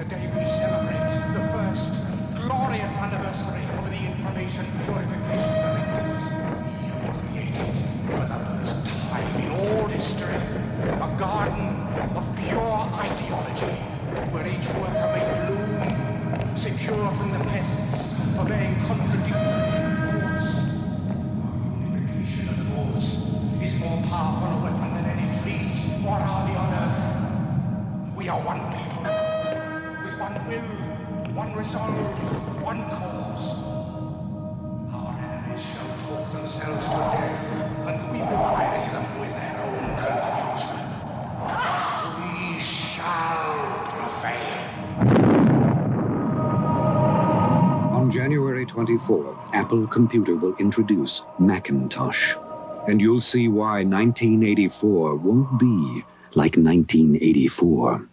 Today we celebrate the first glorious anniversary of the Information Purification Directives. We have created, for the first time in all history, a garden of pure ideology, where each worker may bloom, secure from the pests of vain contradictory thoughts. Our unification of thoughts is more powerful a weapon than any fleet or army on earth. We are one people, with one will, one resolve, one cause. Our enemies shall talk themselves to death, and we will bury them with their own confusion. We shall prevail. On January 24th, Apple Computer will introduce Macintosh. And you'll see why 1984 won't be like 1984.